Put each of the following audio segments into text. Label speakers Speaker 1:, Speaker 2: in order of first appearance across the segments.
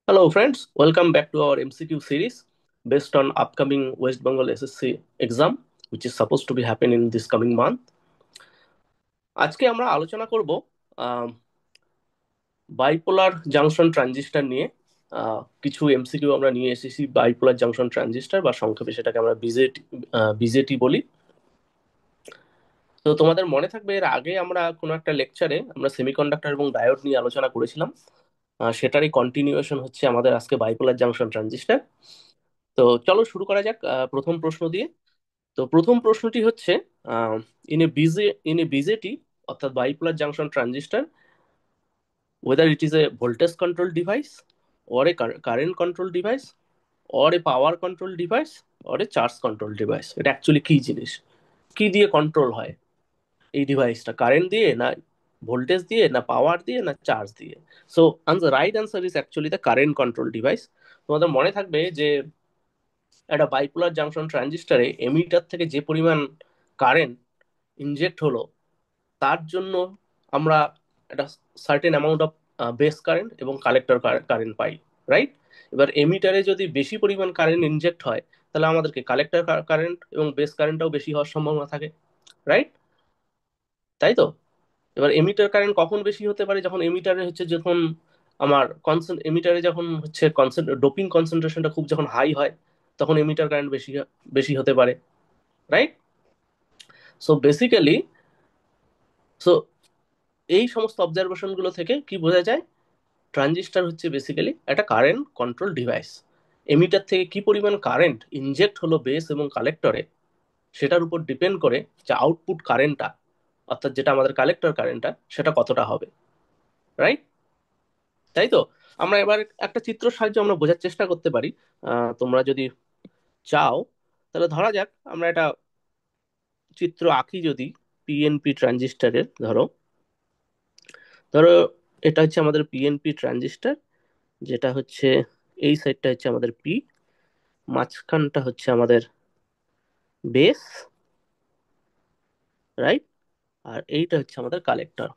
Speaker 1: Hello, friends. Welcome back to our MCQ series based on upcoming West Bengal SSC exam, which is supposed to be happening in this coming month. আজকে আমরা আলোচনা করব bipolar junction transistor নিয়ে। কিছু MCQ আমরা নিয়ে এসেছি bipolar junction transistor বা সংক্ষেপে সেটাকে আমরা বিজেটি বলি। তো তোমাদের মনে থাকবে এর আগে আমরা কোনো একটা লেকচারে আমরা সেমিকন্ডাক্টর এবং ডায়োড নিয়ে আলোচনা করেছিলাম। সেটারই কন্টিনিউয়েশন হচ্ছে আমাদের আজকে বাইপোলার জাংশন ট্রানজিস্টর। তো চলো শুরু করা যাক প্রথম প্রশ্ন দিয়ে। তো প্রথম প্রশ্নটি হচ্ছে ইন এ বিজেটি অর্থাৎ bipolar junction transistor, whether it is a voltage control device or a current control device or a power control device or a charge control device, এটা অ্যাকচুয়ালি কি জিনিস, কি দিয়ে কন্ট্রোল হয় এই ডিভাইসটা, কারেন্ট দিয়ে না ভোল্টেজ দিয়ে না পাওয়ার দিয়ে না চার্জ দিয়ে? So the right answer is actually the current control device. তোমাদের মনে থাকবে যে একটা বাইপোলার জাংশন ট্রানজিস্টরে এমিটার থেকে যে পরিমাণ কারেন্ট ইনজেক্ট হলো তার জন্য আমরা একটা certain amount of base current এবং কালেক্টর কারেন্ট পাই, রাইট? এবার এমিটারে যদি বেশি পরিমাণ কারেন্ট ইনজেক্ট হয় তাহলে আমাদেরকে কালেক্টর কারেন্ট এবং বেস কারেন্টটাও বেশি হওয়ার সম্ভাবনা থাকে, রাইট? তাই তো। এবার এমিটার কারেন্ট কখন বেশি হতে পারে? যখন এমিটারে হচ্ছে যখন আমার এমিটারে যখন হচ্ছে ডোপিং কনসেন্ট্রেশনটা খুব যখন হাই হয় তখন এমিটার কারেন্ট বেশি বেশি হতে পারে, রাইট? সো বেসিক্যালি, সো এই সমস্ত অবজারভেশন গুলো থেকে কি বোঝা যায়? ট্রানজিস্টর হচ্ছে বেসিক্যালি একটা কারেন্ট কন্ট্রোল ডিভাইস। এমিটার থেকে কি পরিমাণ কারেন্ট ইনজেক্ট হলো বেস এবং কালেক্টরে সেটার উপর ডিপেন্ড করে যে আউটপুট কারেন্টটা, অর্থাৎ যেটা আমাদের কালেক্টর কারেন্টটা, সেটা কতটা হবে, রাইট? তাই তো। আমরা এবার একটা চিত্র সাহায্যে আমরা বোঝার চেষ্টা করতে পারি। তোমরা যদি চাও তাহলে ধরা যাক আমরা একটা চিত্র আঁকি, যদি পিএনপি ট্রানজিস্টরের ধরো ধরো এটা হচ্ছে আমাদের পিএনপি ট্রানজিস্টর, যেটা হচ্ছে এই সাইডটা হচ্ছে আমাদের পি, মাঝখানটা হচ্ছে আমাদের বেস, রাইট? আর এইটা হচ্ছে আমাদের কালেক্টর।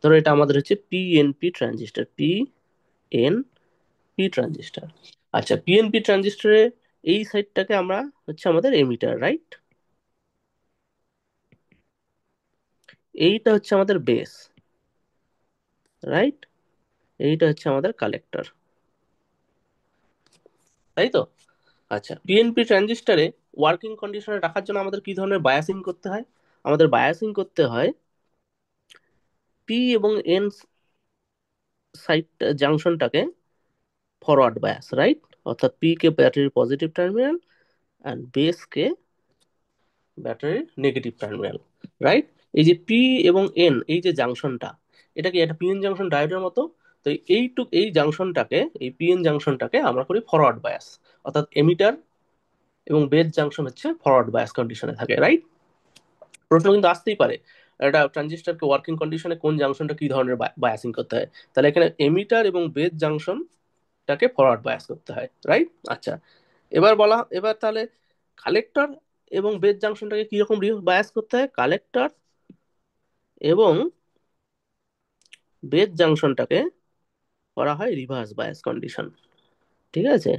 Speaker 1: ধরো এটা আমাদের হচ্ছে পিএনপি ট্রানজিস্টর, পিএনপি ট্রানজিস্টর। আচ্ছা, পিএনপি ট্রানজিস্টরে এই সাইডটাকে আমরা হচ্ছে আমাদের এমিটার, রাইট? এইটা হচ্ছে আমাদের বেস, রাইট? এইটা হচ্ছে আমাদের কালেক্টর, তাই তো। আচ্ছা, পিএনপি ট্রানজিস্টরে ওয়ার্কিং কন্ডিশনে রাখার জন্য আমাদের কি ধরনের বায়াসিং করতে হয়? আমাদের বায়াসিং করতে হয় পি এবং এন সাইড জাংশনটাকে ফরওয়ার্ড বায়াস, রাইট? অর্থাৎ পি কে ব্যাটারির পজিটিভ টার্মিনাল অ্যান্ড বেস কে ব্যাটারির নেগেটিভ টার্মিনাল, রাইট? এই যে পি এবং এন, এই যে জাংশনটা, এটা কি একটা পিএন জাংশন ডায়োডের মতো। তো এই জাংশনটাকে, এই পিএন জাংশনটাকে আমরা করি ফরওয়ার্ড বায়াস, অর্থাৎ এমিটার এবং বেস জাংশন হচ্ছে ফরওয়ার্ড বায়াস কন্ডিশনে থাকে, রাইট? প্রশ্ন কিন্তু আসতেই পারে একটা ট্রানজিস্টরকে ওয়ার্কিং কন্ডিশনে কোন জাংশনটা কি ধরনের বায়াসিং করতে হয়। তাহলে এখানে এমিটার এবং বেস জাংশনটাকে ফরওয়ার্ড বায়াস করতে হয়, রাইট? আচ্ছা, এবার তাহলে কালেক্টর এবং বেস জাংশনটাকে কিরকম বায়াস করতে হয়? কালেক্টর এবং বেস জাংশনটাকে করা হয় রিভার্স বায়াস কন্ডিশন, ঠিক আছে?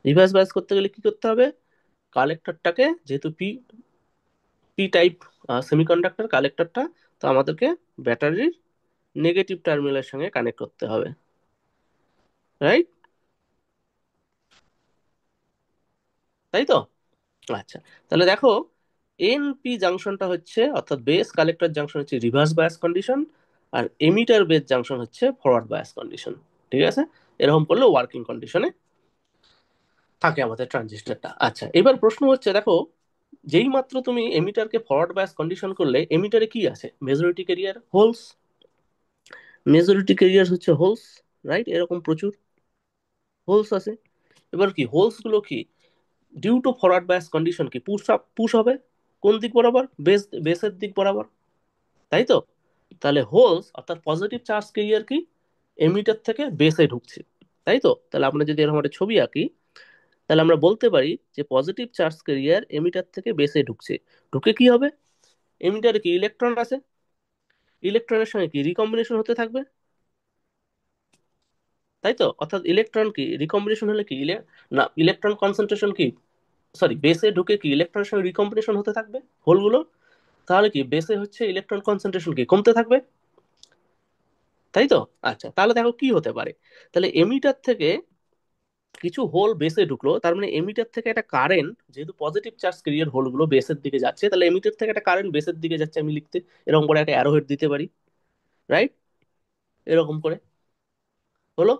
Speaker 1: রিভার্স বায়াস করতে গেলে কি করতে হবে? কালেক্টরটাকে, যেহেতু পি পি টাইপ সেমিকন্ডাক্টর কালেক্টরটা, তো আমাদেরকে ব্যাটারির নেগেটিভ টার্মিনালের সঙ্গে কানেক্ট করতে হবে, রাইট? তাই তো। আচ্ছা, তাহলে দেখো, এনপি জাংশনটা হচ্ছে, অর্থাৎ বেস কালেক্টর জাংশন হচ্ছে রিভার্স বায়াস কন্ডিশন, আর এমিটার বেস জাংশন হচ্ছে ফরওয়ার্ড বায়াস কন্ডিশন, ঠিক আছে? এরকম করলে ওয়ার্কিং কন্ডিশনে থাকে আমাদের ট্রানজিস্টরটা। আচ্ছা, এবার প্রশ্ন হচ্ছে, দেখো, যেই মাত্র তুমি এমিটারকে ফরওয়ার্ড বায়াস কন্ডিশন করলে এমিটারে কি আছে? Majority carrier holes, majority carrier হচ্ছে হোলস, রাইট? এরকম প্রচুর হোলস আছে। এবার কি হোলস গুলো কি due to forward bias condition কি পুশ হবে কোন দিক বরাবর? বেসের দিক বরাবর, তাই তো। তাহলে হোলস অর্থাৎ পজিটিভ চার্জ ক্যারিয়ার কি এমিটার থেকে বেসে ঢুকছে, তাই তো। তাহলে আমরা যদি এরকম একটা ছবি আঁকি তাহলে আমরা বলতে পারি যে পজিটিভ চার্জ ক্যারিয়ার এমিটার থেকে বেসে ঢুকছে। ঢুকে কি হবে? এমিটারে কি ইলেকট্রন আছে, ইলেকট্রনের সঙ্গে কি রিকম্বিনেশন হতে থাকবে, তাই তো? অর্থাৎ ইলেকট্রন কি রিকম্বিনেশন হলে কি না, ইলেকট্রন কনসেন্ট্রেশন কি, সরি বেসে ঢুকে কি ইলেকট্রনের সঙ্গে রিকম্বিনেশন হতে থাকবে হোলগুলো, তাহলে কি বেসে হচ্ছে ইলেকট্রন কনসেন্ট্রেশন কি কমতে থাকবে, তাই তো? আচ্ছা, তাহলে দেখো কি হতে পারে। তাহলে এমিটার থেকে কিছু হোল বেসে ঢুকলো, তার মানে এমিটার থেকে একটা কারেন্ট, যেহেতু পজিটিভ চার্জ ক্যারিয়ার হোলগুলো বেসের দিকে যাচ্ছে, তাহলে এমিটার থেকে একটা কারেন্ট বেসের দিকে যাচ্ছে, আমি লিখতে এরকম করে একটা অ্যারোহেড দিতে পারি, রাইট? এরকম করে হলো।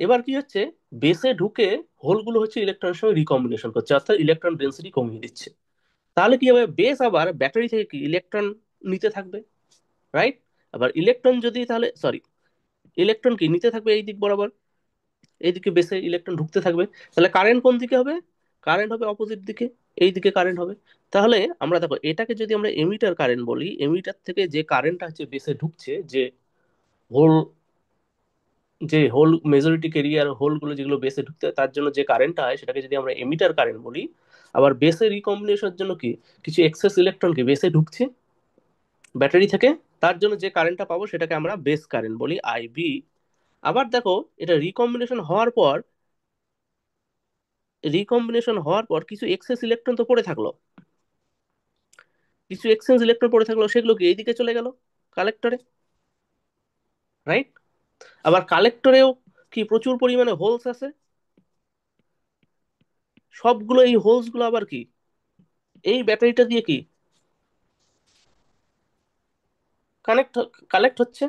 Speaker 1: এবার কি হচ্ছে, বেসে ঢুকে হোলগুলো হচ্ছে ইলেকট্রনের সঙ্গে রিকম্বিনেশন করছে, অর্থাৎ ইলেকট্রন ডেন্সিটি কমিয়ে দিচ্ছে। তাহলে কি হবে, বেস আবার ব্যাটারি থেকে কি ইলেকট্রন নিতে থাকবে, রাইট? আবার ইলেকট্রন যদি, তাহলে সরি, ইলেকট্রন কি নিতে থাকবে এই দিক বরাবর, এইদিকে বেসে ইলেকট্রন ঢুকতে থাকবে। তাহলে কারেন্ট কোন দিকে হবে, কারেন্ট হবে অপোজিট দিকে, এই দিকে কারেন্ট হবে। তাহলে আমরা দেখো এটাকে যদি আমরা এমিটার কারেন্ট বলি, এমিটার থেকে যে কারেন্টটা হচ্ছে বেসে ঢুকছে, হোল যে হোল মেজরিটি কেরিয়ার হোলগুলো যেগুলো বেসে ঢুকতে হয়, তার জন্য যে কারেন্টটা হয় সেটাকে যদি আমরা এমিটার কারেন্ট বলি। আবার বেসে রিকম্বিনেশনের জন্য কি কিছু এক্সেস ইলেকট্রন কি বেসে ঢুকছে ব্যাটারি থেকে, তার জন্য যে কারেন্টটা পাবো সেটাকে আমরা বেস কারেন্ট বলি, আইবি। আবার দেখো এটা রিকম্বিনেশন হওয়ার পর কিছু এক্সেস ইলেকট্রন তো পড়ে থাকলো, কিছু এক্সচেঞ্জ ইলেকট্রন পড়ে থাকলো, সেগুলো কি এইদিকে চলে গেল কালেক্টরে, রাইট? আবার কালেক্টরেও কি প্রচুর পরিমাণে হোলস আছে, সবগুলো এই হোলস গুলো আবার কি এই ব্যাটারিটা দিয়ে কি কানেক্ট কালেক্ট হচ্ছে,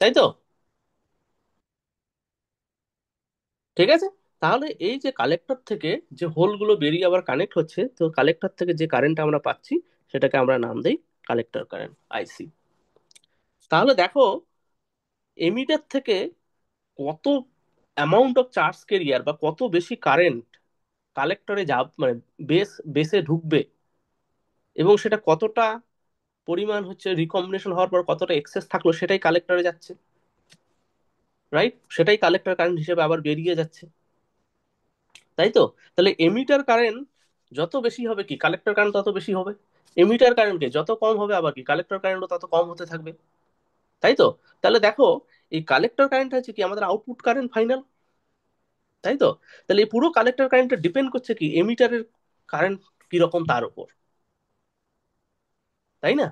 Speaker 1: তাই তো? ঠিক আছে, তাহলে এই যে কালেক্টর থেকে যে হোলগুলো বেরিয়ে আবার কানেক্ট হচ্ছে, তো কালেক্টর থেকে যে কারেন্ট আমরা পাচ্ছি সেটাকে আমরা নাম দেই কালেক্টর কারেন্ট, আইসি। তাহলে দেখো এমিটার থেকে কত অ্যামাউন্ট অফ চার্জ কেরিয়ার বা কত বেশি কারেন্ট কালেক্টরে যা মানে বেসে ঢুকবে, এবং সেটা কতটা পরিমাণ হচ্ছে রিকম্বিনেশন হওয়ার পর কতটা এক্সেস থাকলো সেটাই কালেক্টরে যাচ্ছে, রাইট? সেটাই কালেক্টর কারেন্ট হিসেবে আবার বেরিয়ে যাচ্ছে, তাই তো? তাহলে এমিটার কারেন্ট যত বেশি হবে কি কালেক্টর কারেন্ট তত বেশি হবে, এমিটার কারেন্টকে যত কম হবে আবার কি কালেক্টর কারেন্টও তত কম হতে থাকবে, তাই তো? তাহলে দেখো এই কালেক্টর কারেন্ট হচ্ছে কি আমাদের আউটপুট কারেন্ট ফাইনাল, তাই তো? তাহলে এই পুরো কালেক্টর কারেন্টটা ডিপেন্ড করছে কি এমিটারের কারেন্ট কিরকম তার উপর, তাই না?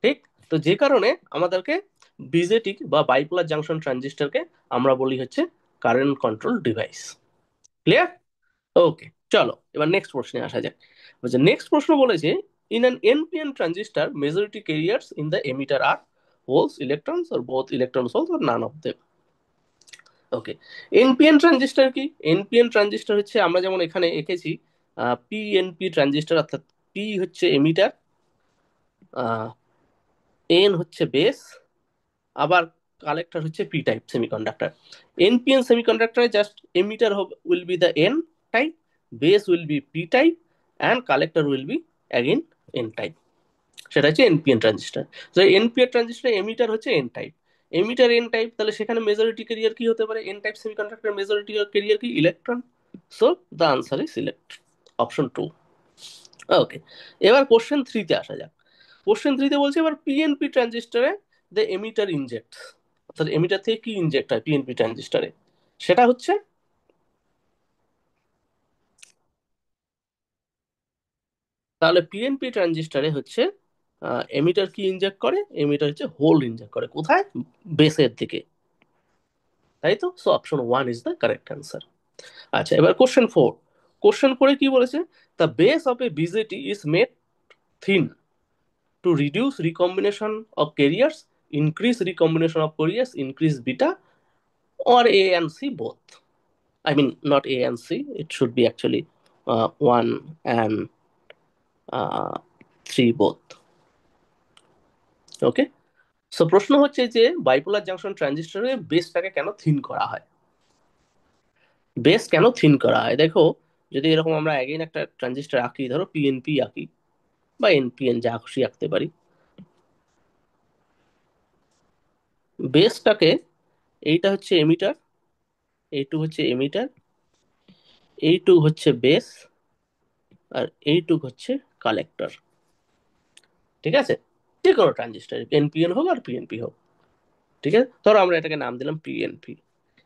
Speaker 1: ঠিক। তো যে কারণে আমাদেরকে বিজেটি বা বাইপোলার জাংশন ট্রানজিস্টরকে আমরা বলি হচ্ছে কারেন্ট কন্ট্রোল ডিভাইস। ক্লিয়ার? ওকে, চলো এবার নেক্সট প্রশ্নে আসা যাক। বলছে নেক্সট প্রশ্ন বলেছে, in an NPN transistor majority carriers in the emitter are holes electrons or both electrons holes or none of them. Okay, NPN transistor কি? এনপিএন ট্রানজিস্টার হচ্ছে আমরা যেমন এখানে এঁকেছি পিএনপি ট্রানজিস্টার, অর্থাৎ পি হচ্ছে এমিটার, এন হচ্ছে বেস, আবার কালেক্টর হচ্ছে পি টাইপ সেমিকন্ডাক্টর। এনপিএন সেমিকন্ডাক্টরে just emitter will be the N type, base will be P type, and collector will be again N type. সেটা হচ্ছে এনপিএন ট্রানজিস্টার। তো NPN transistor emitter হচ্ছে N type, emitter N type, তাহলে সেখানে majority carrier কি হতে পারে, N type semiconductor majority carrier কি electron, so the answer is select option 2। Okay, এবার কোশ্চেন থ্রিতে আসা যাক। কোশ্চেন থ্রিতে বলছে এবার পিএনপি ট্রানজিস্টারে দ্য এমিটার ইনজেক্ট, অর্থাৎ এমিটার থেকে কি ইনজেক্ট হয় পিএনপি ট্রানজিস্টারে, সেটা হচ্ছে, তাহলে পিএনপি ট্রানজিস্টারে হচ্ছে এমিটার কি ইনজেক্ট করে, এমিটার হচ্ছে হোল ইনজেক্ট করে, কোথায়, বেসের দিকে, তাই তো? So option one is the correct answer. আচ্ছা, এবার কোশ্চেন ফোর। কোশ্চেন ফোরে কি বলেছে, the base of A BJD is made thin to reduce recombination of carriers, increase recombination of carriers, increase beta, or A and C both. I mean, not A and C, it should be actually 1 and 3 both. Okay, so প্রশ্ন হচ্ছে যে bipolar junction ট্রানজিস্টরে বেসটাকে কেন thin করা হয়, base কেন thin করা হয়। দেখো যদি এরকম আমরা অ্যাগেন একটা ট্রানজিস্টর আঁকি, ধরো পিএনপি আঁকি বা এনপিএন যা খুশি আঁকতে পারি, বেসটাকে, এইটা হচ্ছে এমিটার, এইটু হচ্ছে এমিটার, এইটু হচ্ছে বেস, আর এইটুক হচ্ছে কালেক্টর, ঠিক আছে? যে কোনো ট্রানজিস্টর, এনপিএন হোক আর পিএনপি হোক। ঠিক আছে, ধরো আমরা এটাকে নাম দিলাম পিএনপি।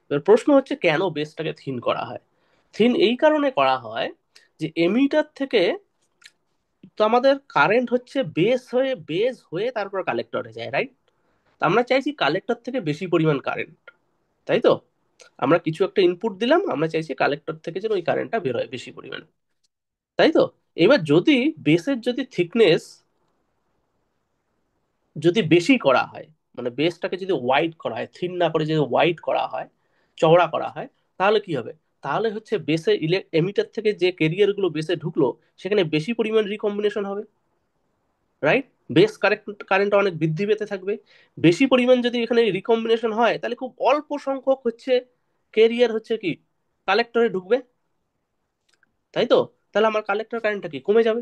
Speaker 1: এবার প্রশ্ন হচ্ছে কেন বেসটাকে থিন করা হয়। থিন এই কারণে করা হয় যে এমিটার থেকে তো আমাদের কারেন্ট হচ্ছে বেস হয়ে তারপর কালেক্টরে যায়, রাইট? আমরা চাইছি কালেক্টর থেকে বেশি পরিমাণ কারেন্ট, তাই তো? আমরা কিছু একটা ইনপুট দিলাম, আমরা চাইছি কালেক্টর থেকে যেন ওই কারেন্টটা বের হয় বেশি পরিমাণ, তাই তো? এবার যদি বেসের যদি থিকনেস যদি বেশি করা হয়, মানে বেসটাকে যদি ওয়াইড করা হয়, থিন না করে যদি ওয়াইড করা হয়, চওড়া করা হয়, তাহলে কি হবে? তাহলে হচ্ছে বেসে এমিটার থেকে যে ক্যারিয়ার গুলো বেসে ঢুকলো সেখানে বেশি পরিমাণ রিকম্বিনেশন হবে, রাইট? বেস কারেন্টটা অনেক বৃদ্ধি পেতে থাকবে। বেশি পরিমাণ যদি এখানে রিকম্বিনেশন হয় তাহলে খুব অল্প সংখ্যক হচ্ছে ক্যারিয়ার হচ্ছে কি কালেক্টরে ঢুকবে, তাই তো? তাহলে আমার কালেক্টর কারেন্টটা কি কমে যাবে।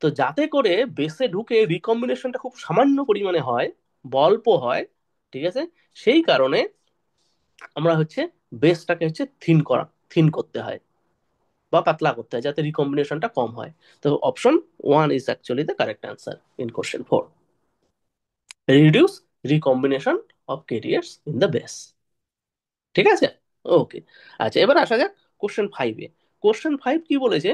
Speaker 1: তো যাতে করে বেসে ঢুকে রিকম্বিনেশনটা খুব সামান্য পরিমাণে হয়, অল্প হয়, ঠিক আছে, সেই কারণে আমরা হচ্ছে বেসটাকে হচ্ছে থিন করতে হয় বা পাতলা করতে হয় যাতে রিকম্বিনেশনটা কম হয়। তো option one is actually the correct answer in question 4, reduce recombination of carriers in the base. ঠিক আছে, ওকে। আচ্ছা, এবার আসা যাক কোশ্চেন 5-এ। কোশ্চেন 5 কি বলেছে?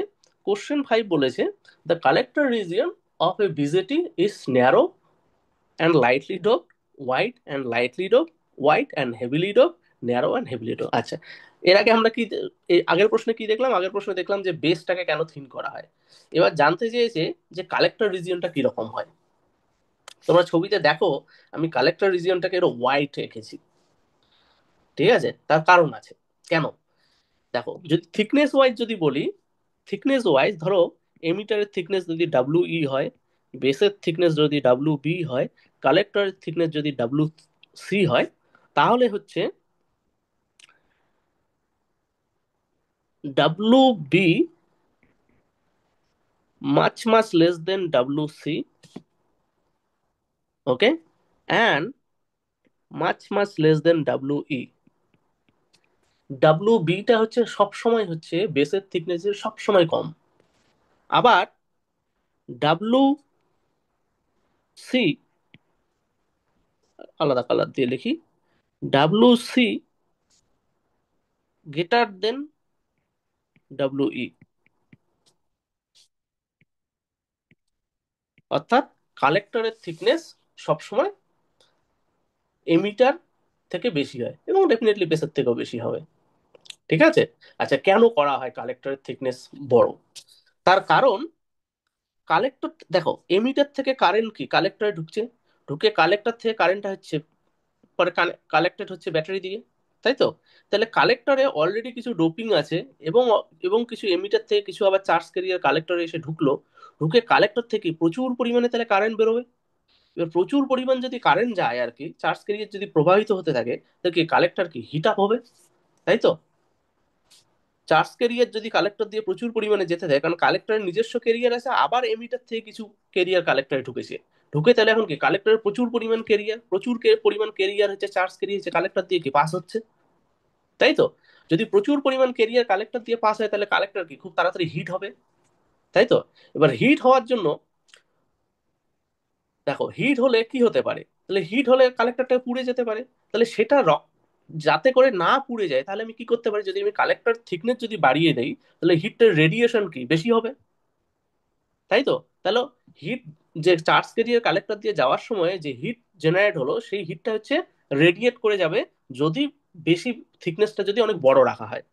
Speaker 1: কোশ্চেন 5 বলেছে the collector region of A BJD is narrow and lightly doped, white and lightly doped, white and heavily doped, narrow and heavily doped। আচ্ছা, এর আগে আমরা কি আগের প্রশ্নে কি দেখলাম? আগের প্রশ্নে দেখলাম যে বেসটাকে কেন থিন করা হয়। এবার জানতে চেয়েছে যে কালেক্টর রিজিয়নটা কিরকম হয়। তোমরা ছবিতে দেখো, আমি কালেক্টর রিজিয়নটাকে এর হোয়াইট রেখেছি, ঠিক আছে? তার কারণ আছে কেন। দেখো, যদি থিকনেস ওয়াইজ যদি বলি, থিকনেস ওয়াইজ ধরো এমিটারের থিকনেস যদি ডাব্লিউ ই হয়, বেসের থিকনেস যদি ডাব্লিউ বি হয়, কালেক্টরের থিকনেস যদি ডাব্লিউ সি হয়, তাহলে হচ্ছে W B much much less than W C, okay, and much much less than W E. W beta হচ্ছে সবসময় হচ্ছে বেসের থিকনেসের সবসময় কম। আবার ডাব্লিউ সি, আলাদা কালার দিয়ে লিখি, W C greater than W E. অর্থাৎ কালেক্টরের থিকনেস সবসময় এমিটার থেকে বেশি হয় এবং ডেফিনেটলি বেসের থেকেও বেশি হবে, ঠিক আছে? আচ্ছা, কেন করা হয় কালেক্টরের থিকনেস বড়? তার কারণ কালেক্টর, দেখো এমিটার থেকে কারেন্ট কি কালেক্টরে ঢুকছে, ঢুকে কালেক্টর থেকে কারেন্টটা হচ্ছে পরে কালেক্টেড হচ্ছে ব্যাটারি দিয়ে, তাই তো? তাহলে কালেক্টরে অলরেডি কিছু ডোপিং আছে এবং এবং কিছু এমিটার থেকে কিছু আবার চার্জ ক্যারিয়ার কালেক্টরে এসে ঢুকলো, ঢুকে কালেক্টর থেকে প্রচুর পরিমাণে তাহলে কারেন্ট বেরোবে। এবার প্রচুর পরিমাণ যদি কারেন্ট যায় আর কি, চার্জ ক্যারিয়ার যদি প্রবাহিত হতে থাকে, তাহলে কি কালেক্টর কি হিট আপ হবে, তাই তো? চার্জ ক্যারিয়ার যদি কালেক্টর দিয়ে প্রচুর পরিমাণে যেতে থাকে, কারণ কালেক্টরের নিজস্ব ক্যারিয়ার আছে, আবার এমিটার থেকে কিছু ক্যারিয়ার কালেক্টরে ঢুকেছে, ঢুকে তাহলে এখন কি কালেক্টরের প্রচুর পরিমাণ ক্যারিয়ার, প্রচুর পরিমাণ ক্যারিয়ার হচ্ছে চার্জ ক্যারিয়ার হচ্ছে কালেক্টর দিয়ে কি পাস হচ্ছে, তাই তো? যদি প্রচুর পরিমাণ ক্যারিয়ার কালেক্টর দিয়ে পাস হয় তাহলে কালেক্টর কি খুব তাড়াতাড়ি হিট হবে, তাই তো? এবার হিট হওয়ার জন্য, দেখো হিট হলে কি হতে পারে, তাহলে হিট হলে কালেক্টরটা পুড়ে যেতে পারে। তাহলে সেটা যাতে করে না পুড়ে যায় তাহলে আমি কি করতে পারি, যদি আমি কালেক্টর থিকনেস যদি বাড়িয়ে দেই তাহলে হিটের রেডিয়েশন কি বেশি হবে, তাই তো? তাহলে হিট যে চার্জ ক্যারিয়ার কালেক্টর দিয়ে যাওয়ার সময় যে হিট জেনারেট হলো সেই হিটটা হচ্ছে রেডিয়েট করে যাবে, যদি বেশি থিকনেসটা যদি অনেক বড় রাখা হয়,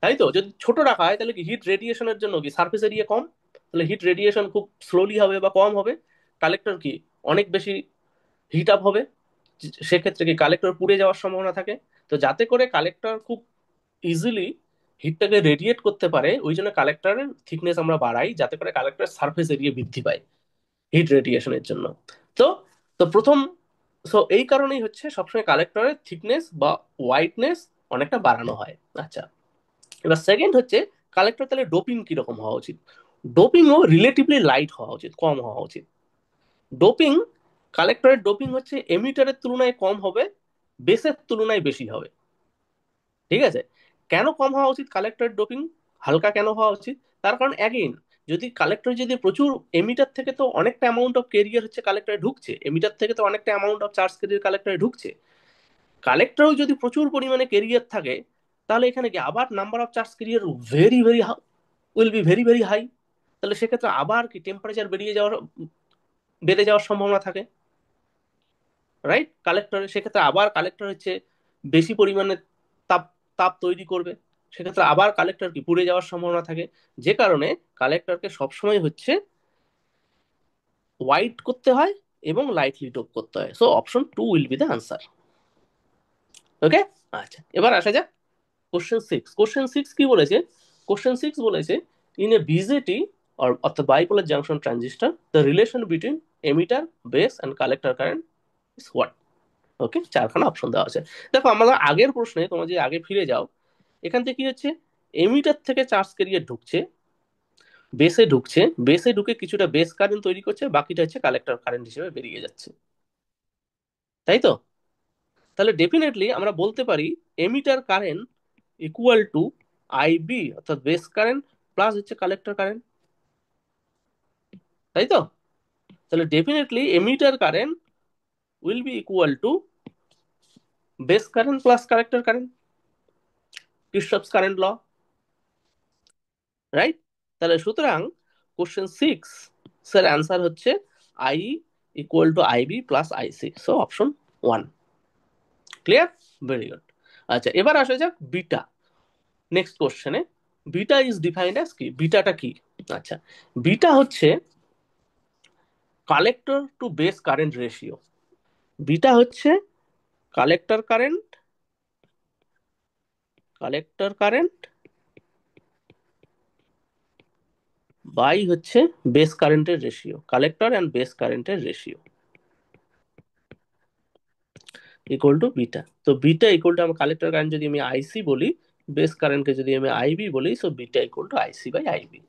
Speaker 1: তাই তো? যদি ছোট রাখা হয় তাহলে কি হিট রেডিয়েশনের জন্য কি সারফেস এরিয়া কম, তাহলে হিট রেডিয়েশন খুব স্লোলি হবে বা কম হবে, কালেক্টর কি অনেক বেশি হিট আপ হবে, সেক্ষেত্রে কি কালেক্টর পুড়ে যাওয়ার সম্ভাবনা থাকে। তো যাতে করে কালেক্টর খুব ইজিলি হিটটাকে রেডিয়েট করতে পারে, ওই জন্য কালেক্টরের থিকনেস আমরা বাড়াই যাতে করে কালেক্টরের সারফেস এরিয়া বৃদ্ধি পায় হিট রেডিয়েশনের জন্য। তো তো প্রথম, সো এই কারণেই হচ্ছে সবসময় কালেক্টরের থিকনেস বা হোয়াইটনেস অনেকটা বাড়ানো হয়। আচ্ছা, এবার সেকেন্ড হচ্ছে কালেক্টর তাহলে ডোপিং কিরকম হওয়া উচিত। ডোপিংও রিলেটিভলি লাইট হওয়া উচিত, কম হওয়া উচিত। ডোপিং, কালেক্টরের ডোপিং হচ্ছে এমিটারের তুলনায় কম হবে, বেসের তুলনায় বেশি হবে, ঠিক আছে? কেন কম হওয়া উচিত কালেক্টরের ডোপিং, হালকা কেন হওয়া উচিত? তার কারণ অ্যাগেইন যদি কালেক্টর যদি প্রচুর, এমিটার থেকে তো অনেকটা অ্যামাউন্ট অফ কেরিয়ার হচ্ছে কালেক্টরে ঢুকছে, এমিটার থেকে তো অনেকটা অ্যামাউন্ট অফ চার্জ কেরিয়ার কালেক্টরে ঢুকছে, কালেক্টরেও যদি প্রচুর পরিমাণে কেরিয়ার থাকে, তাহলে এখানে কি আবার number of charge carrier very very will be very very high. তাহলে সেক্ষেত্রে আবার কি টেম্পারেচার বেড়ে যাওয়ার সম্ভাবনা থাকে, রাইট? কালেক্টরে সেক্ষেত্রে আবার কালেক্টর হচ্ছে বেশি পরিমাণে তাপ তাপ তৈরি করবে, সেক্ষেত্রে আবার কালেক্টর কি পুড়ে যাওয়ার সম্ভাবনা থাকে। যে কারণে কালেক্টরকে সবসময় হচ্ছে ওয়াইড করতে হয় এবং লাইটলি ডোপ করতে হয়। So option two will be the answer. Okay. আচ্ছা, এবার আসা যাক কোশ্চেন 6। কোশ্চেন 6 কি বলেছে? কোশ্চেন 6 বলেছে, ইন এ বিজেটি অর্থাৎ bipolar junction transistor, the relation between emitter, base and collector current is what? Okay, চারখানা অপশন দেওয়া আছে। দেখো আমাদের আগের প্রশ্নে তোমরা যে আগে ফিরে যাও, এখান থেকে কি হচ্ছে, এমিটার থেকে চার্জ কেরিয়ার ঢুকছে, বেসে ঢুকছে, বেসে ঢুকে কিছুটা বেস কারেন্ট তৈরি করছে, বাকিটা হচ্ছে কালেক্টর কারেন্ট হিসেবে বেরিয়ে যাচ্ছে, তাই তো? তাহলে ডেফিনেটলি আমরা বলতে পারি emitter current equal to I B, অর্থাৎ বেস কারেন্ট প্লাস হচ্ছে কালেক্টর কারেন্ট, তাই তো? তাহলে definitely emitter current will be equal to base current plus collector current, Kirchhoff's current law, right? তাহলে সুতরাং কোশ্চেন 6 স্যার অ্যান্সার হচ্ছে I equal to I B plus I C, so option 1। Clear? Very good. আচ্ছা, এবার আসা যাক বিটা, নেক্সট কোশ্চেনে। Beta is defined as কি? বিটাটা কি? আচ্ছা, বিটা হচ্ছে collector to base current ratio. Beta হচ্ছে collector current, collector current by হচ্ছে বেস কারেন্টের রেশিও, কালেক্টর অ্যান্ড বেস কারেন্টের রেশিও ইকুয়াল টু বিটা। তো বিটা ইকুয়াল টু আমার কালেক্টর কারেন্ট যদি আমি আইসি বলি, বেস কারেন্টকে যদি আমি আইবি বলি, so beta equal to IC by IB.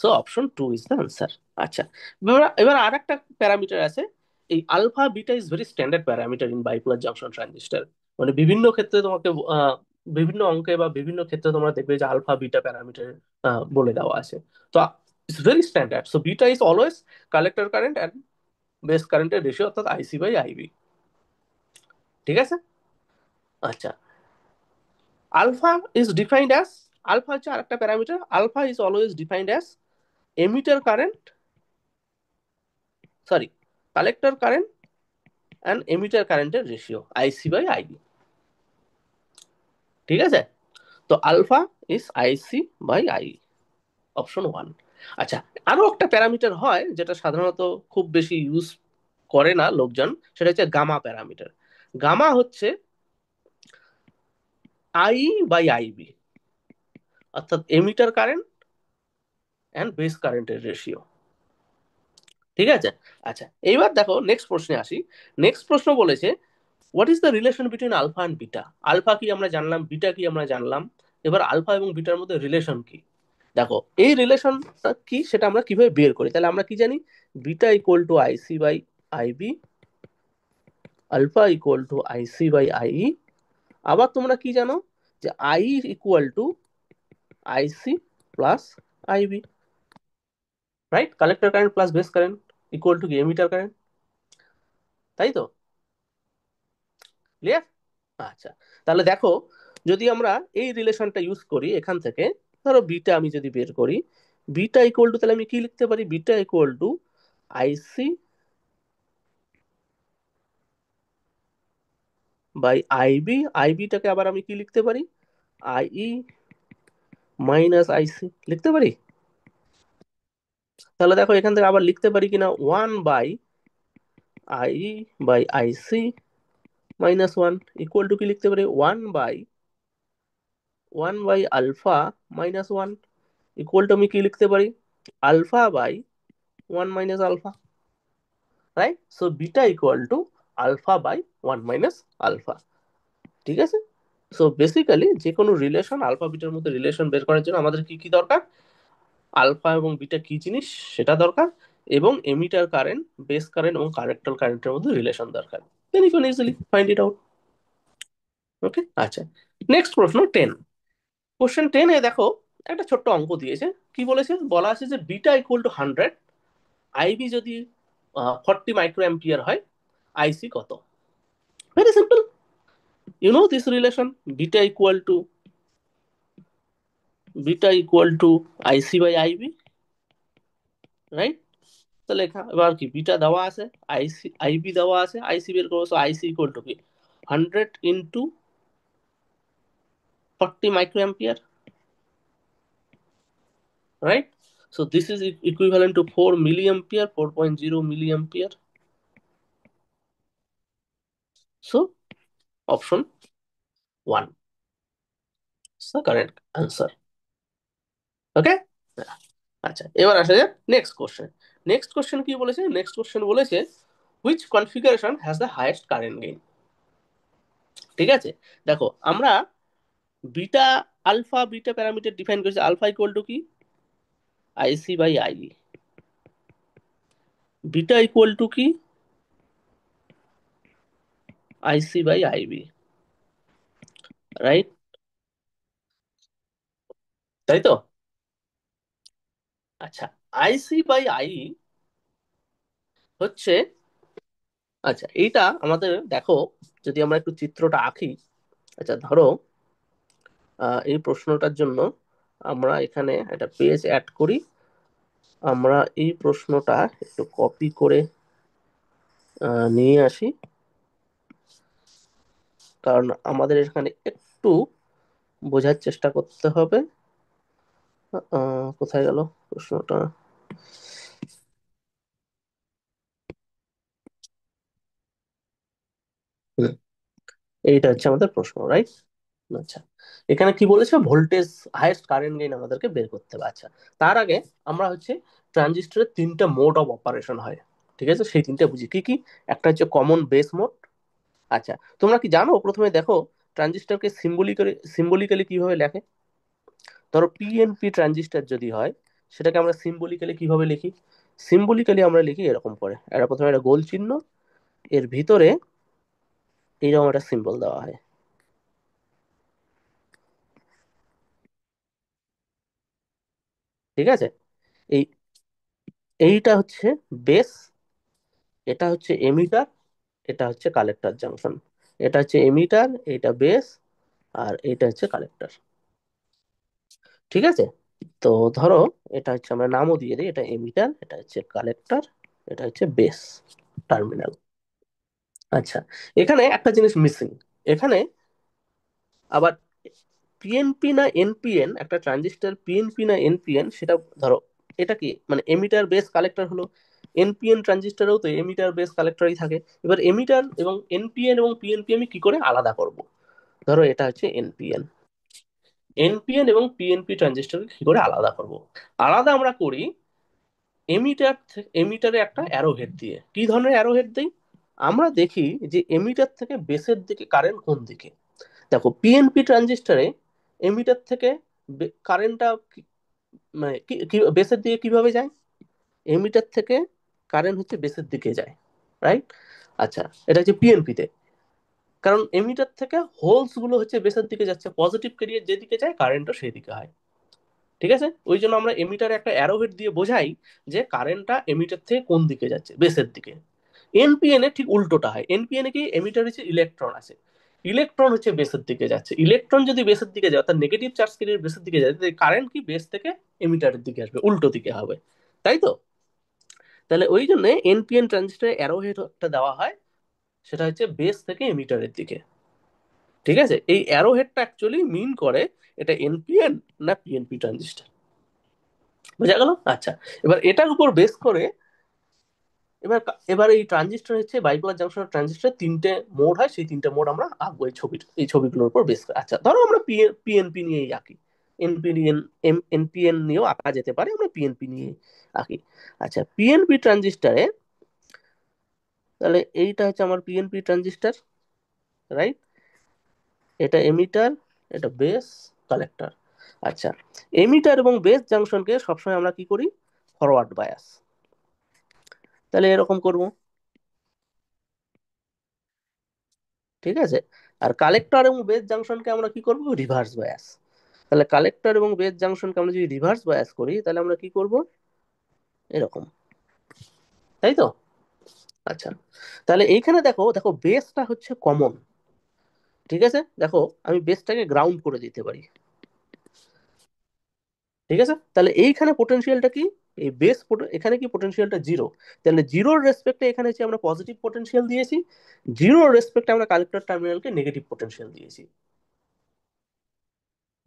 Speaker 1: So option two is the answer. আচ্ছা, এবার এবার আর একটা প্যারামিটার আছে, এই alpha beta is very standard parameter in bipolar junction transistor. মানে বিভিন্ন ক্ষেত্রে তোমাকে বিভিন্ন অঙ্কে বা বিভিন্ন ক্ষেত্রে তোমরা দেখবে যে আলফা বিটা প্যারামিটার বলে দেওয়া আছে। তো it's very standard. So beta is always collector current and base কারেন্টের রেশিও, অর্থাৎ আইসি বাই আইবি। ঠিক আছে? আচ্ছা, alpha is defined as, alpha হচ্ছে আরেকটা parameter, alpha is always defined as emitter current, sorry, collector current and emitter কারেন্টের ratio IC by IB. ঠিক আছে? তো alpha is IC by I, option 1। আচ্ছা, আরো একটা প্যারামিটার হয় যেটা সাধারণত খুব বেশি ইউজ করে না লোকজন, সেটা হচ্ছে গামা প্যারামিটার। গামা হচ্ছে আই বাই আইবি, অর্থাৎ এমিটার কারেন্ট অ্যান্ড বেস কারেন্টের রেশিও। ঠিক আছে? আচ্ছা, এইবার দেখো নেক্সট প্রশ্নে আসি। নেক্সট প্রশ্ন বলেছে, what is the relation between alpha and beta? Alpha কি আমরা জানলাম, বিটা কি আমরা জানলাম, এবার আলফা এবং বিটার মধ্যে রিলেশন কি? দেখো এই রিলেশনটা কি সেটা আমরা কিভাবে বের করি। তাহলে আমরা কি জানি, beta equal to IC by IB, alpha equal to IC by I. আবার তোমরা কি জানো, যে I equal to IC plus IB, right? Collector current plus base current equal to কি এমিটার কারেন্ট, তাই তো? ক্লিয়ার? আচ্ছা, তাহলে দেখো যদি আমরা এই রিলেশনটা ইউজ করি এখান থেকে, ধরো বিটা আমি যদি বের করি, বিটা ইকুয়াল টু, তাহলে আমি কি লিখতে পারি, beta equal to IC by I B, আইবিটাকে আবার আমি কি লিখতে পারি, আইই মাইনাস আইসি লিখতে পারি। তাহলে দেখো এখান থেকে আবার লিখতে পারি কিনা, 1 by I by IC minus 1 equal to কি লিখতে পারি, 1 by alpha minus 1 equal to আমি কি লিখতে পারি, alpha by 1 minus alpha, right? So beta equal to alpha by 1 minus alpha. ঠিক আছে? সো বেসিক্যালি যে কোনো রিলেশন, আলফা বিটার মধ্যে রিলেশন বের করার জন্য আমাদের কি কি দরকার, আলফা এবং বিটা কি জিনিস সেটা দরকার, এবং এমিটার কারেন্ট, বেস কারেন্ট এবং কালেক্টর কারেন্টের মধ্যে রিলেশন দরকার। Then you can easily find it out. Okay. আচ্ছা, নেক্সট প্রশ্ন 10। কোশ্চেন 10 এ দেখো, একটা ছোট্ট অঙ্ক দিয়েছে, কি বলেছে, বলা আছে যে বিটা ইকুয়াল টু 100, আইবি যদি 40 মাইক্রো অ্যাম্পিয়ার হয়, আইসি কত। Very simple, you know this relation, beta equal to beta equal to IC by IB, right. তাহলে এবার কি, বিটা দেওয়া আছে, আইসি আইবি দেওয়া আছে, আইসি বের করবো, আইসি ইকুয়াল টু কি 100 × 40 micro ampere, right? So this is equivalent to 4 milliampere, 4.0 milliampere. So option 1 is the correct answer. Okay? আচ্ছা, এবার আসা যাক নেক্সট কোশ্চেন। নেক্সট কোশ্চেন কি বলেছে, নেক্সট কোশ্চেন বলেছে which configuration has the highest current gain. ঠিক আছে, দেখো আমরা beta, alpha beta parameter define করেছি, আলফা ইকুয়াল টু কি IC by IB, beta equal to কি আইসি বাই আইবি, রাইট, তাই তো। আচ্ছা, আইসি বাই আই হচ্ছে, আচ্ছা এইটা আমাদের দেখো, যদি আমরা একটু চিত্রটা আঁকি। আচ্ছা ধরো এই প্রশ্নটার জন্য আমরা এখানে একটা পেজ অ্যাড করি। আমরা এই প্রশ্নটা একটু কপি করে নিয়ে আসি, কারণ আমাদের এখানে একটু বোঝার চেষ্টা করতে হবে। কোথায় গেল প্রশ্নটা। হুম, এইটা হচ্ছে আমাদের প্রশ্ন, রাইট। আচ্ছা, এখানে কি বলেছে, ভোল্টেজ হাইয়েস্ট কারেন্ট গেইন আমাদেরকে বের করতে হবে। আচ্ছা, তার আগে আমরা হচ্ছে ট্রানজিস্টরের তিনটা মোড অফ অপারেশন হয়, ঠিক আছে, সেই তিনটা বুঝি কি কি। একটা হচ্ছে কমন বেস মোড। আচ্ছা, তোমরা কি জানো, প্রথমে দেখো ট্রানজিস্টরকে সিম্বলিক্যালি কিভাবে লেখে। ধরো পিএনপি ট্রানজিস্টর যদি হয়, সেটাকে আমরা সিম্বলিক্যালি কিভাবে লিখি। সিম্বলিক্যালি আমরা লিখি এরকম করে, এটা প্রথমে একটা গোল চিহ্ন, এর ভিতরে এইরকম একটা সিম্বল দেওয়া হয়, ঠিক আছে। এই এইটা হচ্ছে বেস, এটা হচ্ছে এমিটার, এটা হচ্ছে কালেক্টর জাংশন। এটা হচ্ছে এমিটার, এটা বেস, আর এটা হচ্ছে কালেক্টর, ঠিক আছে। তো ধরো এটা হচ্ছে, আমরা নামও দিয়ে দিই, এটা এমিটার, এটা হচ্ছে কালেক্টর, এটা হচ্ছে বেস টার্মিনাল। আচ্ছা, এখানে একটা জিনিস মিসিং, এখানে আবার পিএনপি না এনপিএন, একটা ট্রানজিস্টর পিএনপি না এনপিএন সেটা ধরো, এটা কি মানে এমিটার বেস কালেক্টর হলো, এনপিএন ট্রানজিস্টরেও তো এমিটার বেস কালেক্টরই থাকে। এবার এমিটার এবং এনপিএন এবং পিএনপি আমি কি করে আলাদা করব। ধরো এটা হচ্ছে এনপিএন, এনপিএন এবং পিএনপি ট্রানজিস্টরকে কি করে আলাদা করব। আলাদা আমরা করি এমিটারে একটা অ্যারো হেড দিয়ে। কি ধরনের অ্যারো হেড দেই, আমরা দেখি যে এমিটার থেকে বেসের দিকে কারেন্ট কোন দিকে। দেখো পিএনপি ট্রানজিস্টরে এমিটার থেকে কারেন্টটা মানে বেসের দিকে কিভাবে যায়, এমিটার থেকে কারেন্ট হচ্ছে বেসের দিকে যায়, রাইট। আচ্ছা, এটা হচ্ছে পিএনপি তে, কারণ এমিটার থেকে হোলস গুলো হচ্ছে বেসের দিকে যাচ্ছে, পজিটিভ ক্যারিয়ার যেদিকে যায় কারেন্টও সেই দিকে হয়, ঠিক আছে। ওই জন্য আমরা এমিটারে একটা অ্যারোহেড দিয়ে বোঝাই যে কারেন্টটা এমিটার থেকে কোন দিকে যাচ্ছে, বেসের দিকে। এনপিএন এ ঠিক উল্টোটা হয়, এনপিএন এ কি এমিটার হচ্ছে ইলেকট্রন আছে, ইলেকট্রন হচ্ছে বেসের দিকে যাচ্ছে, ইলেকট্রন যদি বেসের দিকে যায় অর্থাৎ নেগেটিভ চার্জ ক্যারিয়ার বেসের দিকে যায়, কারেন্ট কি বেস থেকে এমিটারের দিকে আসবে, উল্টো দিকে হবে, তাই তো। তাহলে ওই জন্য এনপিএন ট্রানজিস্টরে অ্যারোহেড একটা দেওয়া হয়, সেটা হচ্ছে বেস থেকে এমিটারের দিকে, ঠিক আছে। এই অ্যারোহেডটা অ্যাকচুয়ালি মিন করে এটা এনপিএন না পিএনপি ট্রানজিস্টর, বোঝা গেল। আচ্ছা, এবার এটার উপর বেস করে এবার এই ট্রানজিস্টর হচ্ছে বাইপোলার জাংশন ট্রানজিস্টর তিনটে মোড হয়, সেই তিনটে মোড আমরা আঁকবো এই ছবিগুলোর উপর বেস করে। আচ্ছা ধরো আমরা পিএনপি নিয়েই আঁকি, এনপিএন এনপিএন নিয়েও আঁকা যেতে পারে, আমরা পিএনপি নিয়ে আঁকি। আচ্ছা, পিএনপি ট্রানজিস্টারে, তাহলে এইটা হচ্ছে আমার পিএনপি ট্রানজিস্টার, রাইট। এটা এমিটার, এটা বেস, কালেক্টর। আচ্ছা, এমিটার এবং বেস জাংশনকে সবসময় আমরা কি করি, ফরওয়ার্ড বায়াস, তাহলে এরকম করব, ঠিক আছে। আর কালেক্টর এবং বেস জাংশনকে আমরা কি করব, রিভার্স বায়াস। তাহলে কালেক্টর এবং বেস জাংশনকে আমরা যদি রিভার্স বায়াস করি তাহলে আমরা কি করব, এরকম, তাই তো? আচ্ছা, তাহলে এইখানে দেখো দেখো বেসটা হচ্ছে কমন, ঠিক আছে? দেখো আমি বেসটাকে গ্রাউন্ড করে দিতে পারি, ঠিক আছে? তাহলে এইখানে পোটেনশিয়ালটা কি, এই এখানে কি পোটেনশিয়ালটা জিরো, তাহলে জিরোর রেসপেক্টে এখানে হচ্ছে আমরা পজিটিভ পোটেনশিয়াল দিয়েছি, জিরোর রেসপেক্টে আমরা কালেক্টর টার্মিনালকে নেগেটিভ পোটেনশিয়াল দিয়েছি,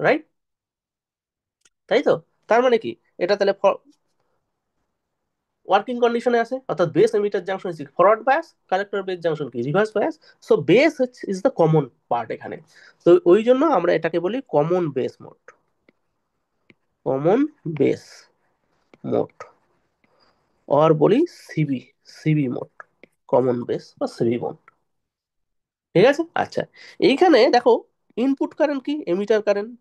Speaker 1: রাইট? তাই তো? তার মানে কি, এটা তাহলে ওয়ার্কিং কন্ডিশনে আছে, অর্থাৎ base emitter junction is forward bias, collector base junction কি reverse bias. So base is the common part এখানে, তো ওই জন্য আমরা এটাকে বলি common base mode, common base mode, আর বলি CB, CB mode, common base বা সিবি মোড, ঠিক আছে? আচ্ছা, এইখানে দেখো ইনপুট কারেন্ট কি এমিটার কারেন্ট,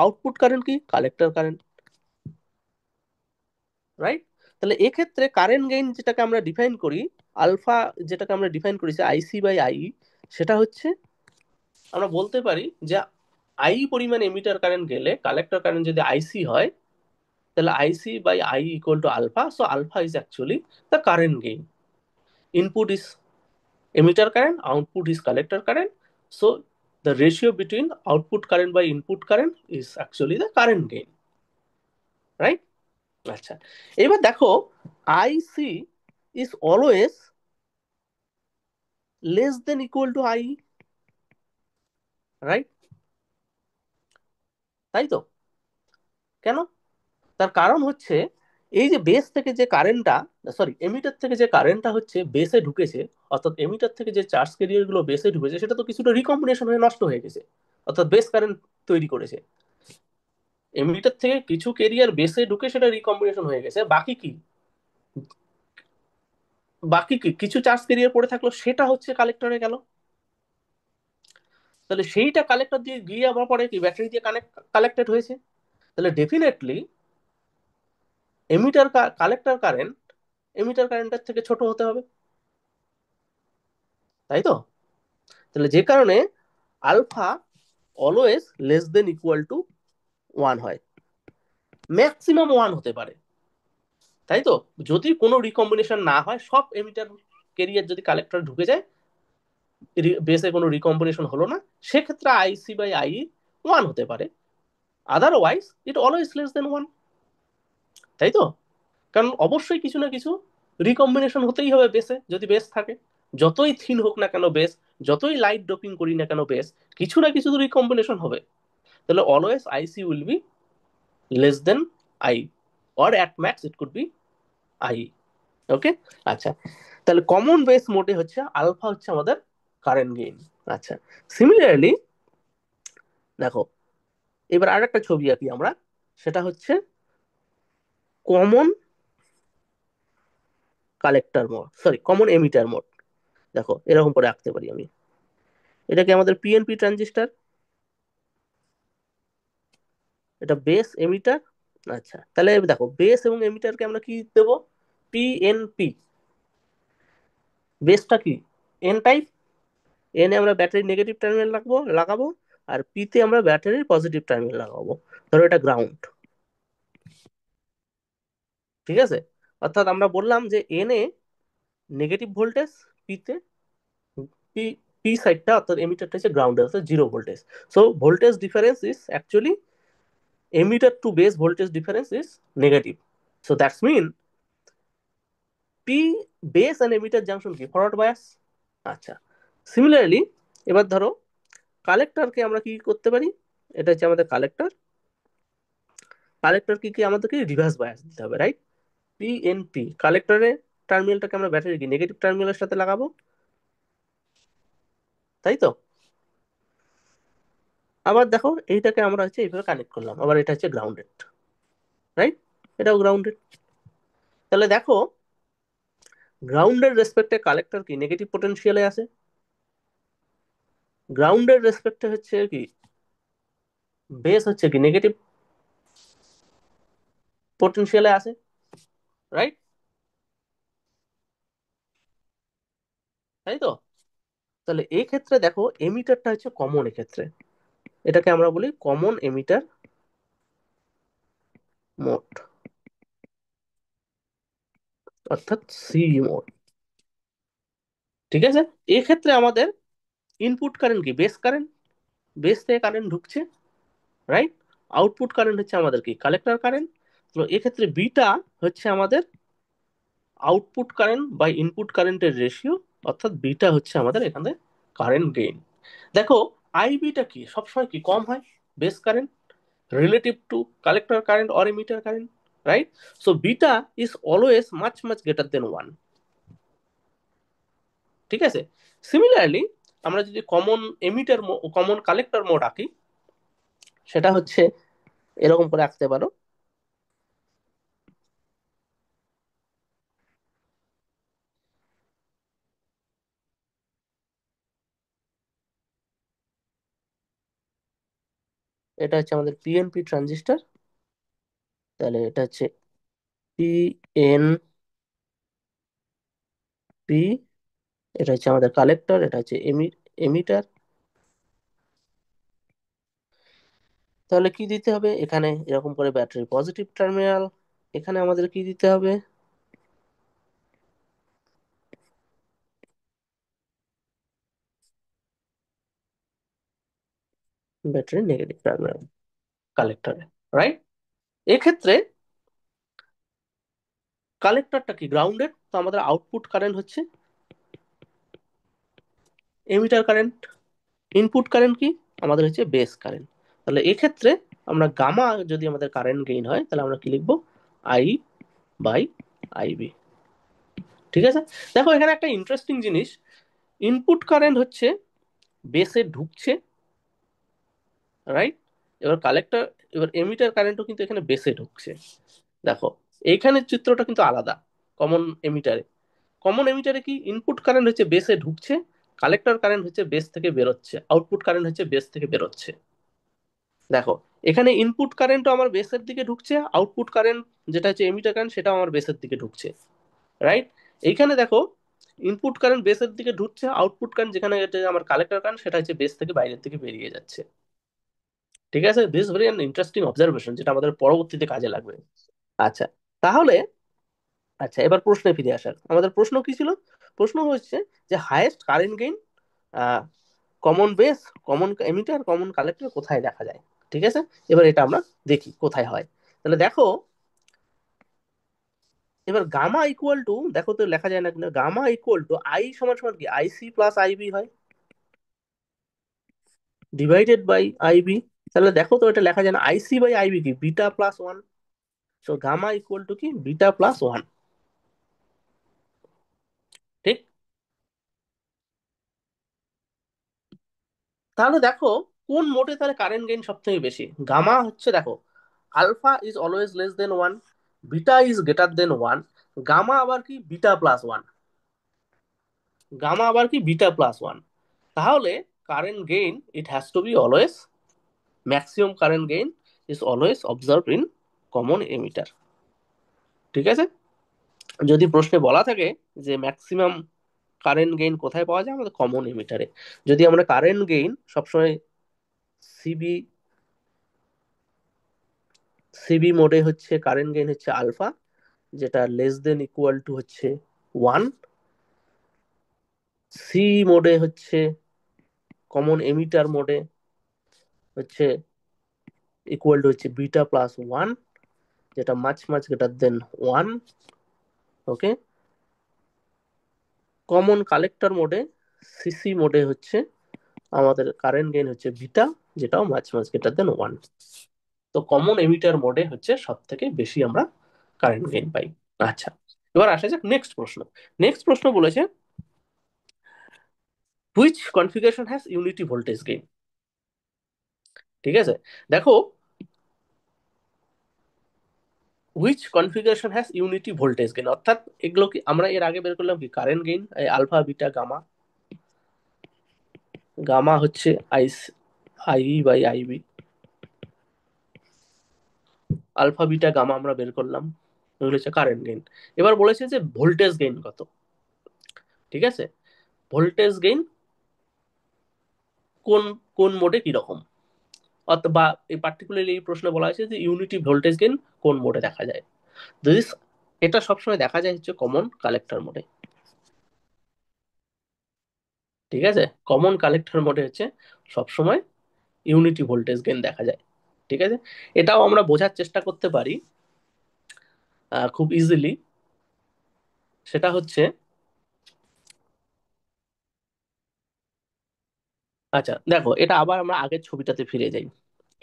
Speaker 1: আউটপুট কারেন্ট কি কালেক্টর কারেন্ট, রাইট? তাহলে এক্ষেত্রে কারেন্ট গেইন যেটাকে আমরা ডিফাইন করি, আলফা, যেটাকে আমরা ডিফাইন করেছি আইসি বাই আই, সেটা হচ্ছে আমরা বলতে পারি যে আই পরিমাণ এমিটার কারেন্ট গেলে কালেক্টর কারেন্ট যদি আইসি হয়, তাহলে IC by I equal to alpha, so alpha is actually the current gain, input is emitter current, output is collector current, so the ratio between output current by input current is actually the current gain, right? আচ্ছা, এবার দেখো আইসি is always less than equal to I, right? তাই তো? কেন? তার কারণ হচ্ছে এই যে বেস থেকে যে কারেন্টটা, সরি এমিটার থেকে যে কারেন্টটা হচ্ছে বেসে ঢুকেছে, অর্থাৎ এমিটার থেকে যে চার্জ ক্যারিয়ার গুলো বেসে ঢুকেছে সেটা তো কিছুটা রিকম্বিনেশন হয়ে নষ্ট হয়ে গেছে, অর্থাৎ বেস কারেন্ট তৈরি করেছে, এমিটার থেকে কিছু কেরিয়ার বেসে ঢুকে সেটা রিকম্বিনেশন হয়ে গেছে, বাকি কি, বাকি কি কিছু চার্জ কেরিয়ার পড়ে থাকলো সেটা হচ্ছে কালেক্টরে গেল, তাহলে সেইটা কালেক্টর দিয়ে গিয়ে আবার পরে কি ব্যাটারি দিয়ে কালেক্টেড হয়েছে, তাহলে definitely emitter collector current emitter কারেন্টের থেকে ছোট হতে হবে, তাই তো? তাহলে যে কারণে alpha always less than equal to one হয়, ম্যাক্সিমাম ওয়ান হতে পারে, তাই তো? যদি কোনো রিকম্বিনেশন না হয়, সব এমিটার কেরিয়ার যদি কালেক্টর ঢুকে যায়, বেসে কোনো রিকম্বিনেশন হলো না, সেক্ষেত্রে আইসি বাই আই ওয়ান হতে পারে, otherwise it always less than one, তাই তো? কারণ অবশ্যই কিছু না কিছু রিকম্বিনেশন হতেই হবে বেসে, যদি বেস থাকে, যতই থিন হোক না কেন বেস, যতই লাইট ডোপিং করি না কেন বেস, কিছু না কিছু তো রিকম্বিনেশন হবে, তাহলে always I C will be less than I, or at max it could be I, okay? আচ্ছা, তাহলে কমন বেস মোডে হচ্ছে আলফা হচ্ছে আমাদের কারেন্ট গেইন। আচ্ছা, সিমিলারলি দেখো এবার আর একটা ছবি আঁকি আমরা, সেটা হচ্ছে common collector mode, sorry common emitter mode, দেখো এরকম করে আঁকতে পারি আমি, এটা কি আমাদের পিএনপি ট্রানজিস্টার, এটা বেস এমিটার। আচ্ছা, তাহলে দেখো বেস এবং এমিটারকে আমরা কি দেবো, পিএনপি, বেসটা কি এন টাইপ, এনে আমরা ব্যাটারির নেগেটিভ টার্মিনাল লাগাবো, আর পিতে আমরা ব্যাটারির পজিটিভ টার্মিনাল লাগাবো, ধরো এটা গ্রাউন্ড, ঠিক আছে? অর্থাৎ আমরা বললাম যে এনে নেগেটিভ ভোল্টেজ, পিতে পি পি সাইডটা অর্থাৎ এমিটারটা হচ্ছে গ্রাউন্ডে, অর্থাৎ zero voltage, so voltage difference is actually emitter to base voltage difference is negative, so that's mean p base and emitter junction কি ফরওয়ার্ড বায়াস। আচ্ছা, সিমিলারলি এবার ধরো কালেক্টরকে আমরা কি করতে পারি, এটা হচ্ছে আমাদের কালেক্টর, কালেক্টর কি কি আমাদেরকে রিভার্স বায়াস দিতে হবে, রাইট? পিএনপি কালেক্টরে টার্মিনালটাকে আমরা ব্যাটারি কি নেগেটিভ টার্মিনালের সাথে লাগাবো, তাই তো? আবার দেখো এইটাকে আমরা হচ্ছে এইভাবে কানেক্ট করলাম, আবার এটা হচ্ছে গ্রাউন্ডেড, রাইট? এটাও গ্রাউন্ডেড, তাহলে দেখো গ্রাউন্ডের রেসপেক্টে কালেক্টর কি নেগেটিভ পোটেনশিয়ালে আছে, গ্রাউন্ডের রেসপেক্টে হচ্ছে কি বেস হচ্ছে কি নেগেটিভ পোটেনশিয়ালে আছে, রাইট? তাই তো? তাহলে এই ক্ষেত্রে দেখো এমিটারটা হচ্ছে কমন এক্ষেত্রে, এটাকে আমরা বলি কমন এমিটার মোড, অর্থাৎ সি মোড। ঠিক আছে, এক্ষেত্রে আমাদের ইনপুট কারেন্ট কি, বেস কারেন্ট, বেস থেকে কারেন্ট ঢুকছে, রাইট। আউটপুট কারেন্ট হচ্ছে আমাদের কি, কালেক্টর কারেন্ট। তো এক্ষেত্রে বিটা হচ্ছে আমাদের আউটপুট কারেন্ট বাই ইনপুট কারেন্টের রেশিও, অর্থাৎ বিটা হচ্ছে আমাদের এখানে কারেন্ট গেইন। দেখো আইবিটা কি সবসময় কি কম হয়, base current relative to collector current or emitter current, right. So beta is always much much greater than one. ঠিক আছে, সিমিলারলি আমরা যদি common emitter, common collector mode আঁকি, সেটা হচ্ছে এরকম করে আঁকতে পারো। এটা হচ্ছে আমাদের পিএনপি ট্রানজিস্টর, তাহলে এটা হচ্ছে পিএনপি, এটা হচ্ছে আমাদের কালেক্টর, এটা হচ্ছে এমিটার। তাহলে কি দিতে হবে এখানে, এরকম করে ব্যাটারি পজিটিভ টার্মিনাল, এখানে আমাদের কি দিতে হবে, ব্যাটারি নেগেটিভ টার্মিনাল কালেক্টরে, রাইট। এক্ষেত্রে কালেক্টরটা কি গ্রাউন্ডেড, তো আমাদের আউটপুট কারেন্ট হচ্ছে এমিটার কারেন্ট, ইনপুট কারেন্ট কি আমাদের হচ্ছে বেস কারেন্ট। তাহলে এক্ষেত্রে আমরা গামা যদি আমাদের কারেন্ট গেইন হয়, তাহলে আমরা কি লিখবো, আই বাই আইবি। ঠিক আছে, দেখো এখানে একটা ইন্টারেস্টিং জিনিস, ইনপুট কারেন্ট হচ্ছে বেসে ঢুকছে, রাইট। এবার কালেক্টর, এবার এমিটার কারেন্টও কিন্তু এখানে বেসে ঢুকছে। দেখো এইখানের চিত্রটা কিন্তু আলাদা। কমন এমিটারে, কমন এমিটারে কি ইনপুট কারেন্ট হচ্ছে বেসে ঢুকছে, কালেক্টর কারেন্ট হচ্ছে বেস থেকে বেরোচ্ছে, আউটপুট কারেন্ট হচ্ছে বেস থেকে বেরোচ্ছে। দেখো এখানে ইনপুট কারেন্টও আমার বেসের দিকে ঢুকছে, আউটপুট কারেন্ট যেটা হচ্ছে এমিটার কারেন্ট সেটাও আমার বেসের দিকে ঢুকছে, রাইট। এইখানে দেখো ইনপুট কারেন্ট বেসের দিকে ঢুকছে, আউটপুট কারেন্ট যেখানে এটা আমার কালেক্টর কারেন্ট সেটা হচ্ছে বেস থেকে বাইরের দিকে বেরিয়ে যাচ্ছে। ঠিক আছে, দিস ভেরি ইন্টারেস্টিং অবজারভেশন, যেটা আমাদের পরবর্তীতে কাজে লাগবে। আচ্ছা, তাহলে আচ্ছা এবার প্রশ্নে ফিরে আসার, আমাদের প্রশ্ন কি ছিল, প্রশ্ন হচ্ছে যে highest current gain common base, common emitter, common collector কোথায় দেখা যায়। ঠিক আছে, এবার এটা আমরা দেখি কোথায় হয়। তাহলে দেখো এবার গামা ইকুয়াল টু, দেখো তো লেখা যায় না কিন্তু, গামা ইকুয়াল টু আই সমান সমান কি, আইসি প্লাস আইবি হয়, ডিভাইডেড বাই আইবি। তাহলে দেখো তো এটা লেখা যায় না, আইসি বাই আইবি কি, beta plus one. So gamma equal to কি, বিটা প্লাস ওয়ান। ঠিক, তাহলে দেখো কোন মোডে তাহলে কারেন্ট গেইন সব থেকে বেশি, গামা হচ্ছে দেখো, alpha is always less than one, beta is greater than one, gamma আবার কি বিটা প্লাস ওয়ান, গামা আবার কি বিটা প্লাস ওয়ান। তাহলে current gain it has to be always, maximum current gain is always observe in common emitter. ঠিক আছে, যদি প্রশ্নে বলা থাকে যে ম্যাক্সিমাম কারেন্ট গেইন কোথায় পাওয়া যায়, আমাদের কমন এমিটারে। যদি আমরা কারেন্ট গেইন সবসময় সিবি, সিবি মোডে হচ্ছে কারেন্ট গেইন হচ্ছে আলফা, যেটা লেস দেন ইকুয়াল টু হচ্ছে ওয়ান, সি মোডে হচ্ছে, কমন এমিটার মোডে হচ্ছে ইকুয়াল টু হচ্ছে বিটা প্লাস ওয়ান, যেটা মাছ মাছ গ্রেটার দেন ওয়ান। ওকে, কমন কালেক্টর মোডে, সিসি মোডে হচ্ছে আমাদের কারেন্ট গেইন হচ্ছে বিটা, যেটাও মাছ মাছ গ্রেটার দেন ওয়ান। তো কমন এমিটার মোডে হচ্ছে সব থেকে বেশি আমরা কারেন্ট গেইন পাই। আচ্ছা, এবার আসা যাক নেক্সট প্রশ্ন। নেক্সট প্রশ্ন বলেছে which configuration has unity voltage gain. ঠিক আছে, দেখো which configuration has unity voltage gain, অর্থাৎ এগুলো কি আমরা এর আগে বের করলাম কি, current gain alpha beta gamma, gamma হচ্ছে I, I by IB, alpha beta gamma আমরা বের করলাম, এগুলো হচ্ছে কারেন্ট গেইন। এবার বলেছে যে ভোল্টেজ গেইন কত। ঠিক আছে, ভোল্টেজ গেইন কোন কোন মোডে কিরকম। অথবা এই পার্টিকুলারলি এই প্রশ্নে বলা হয়েছে যে ইউনিটি ভোল্টেজ গেইন কোন মোডে দেখা যায়। দিস, এটা সবসময় দেখা যায় হচ্ছে কমন কালেক্টর মোডে। ঠিক আছে, কমন কালেক্টর মোডে হচ্ছে সবসময় ইউনিটি ভোল্টেজ গেইন দেখা যায়। ঠিক আছে, এটাও আমরা বোঝার চেষ্টা করতে পারি খুব ইজিলি। সেটা হচ্ছে, আচ্ছা দেখো, এটা আবার আমরা আগের ছবিটাতে ফিরে যাই।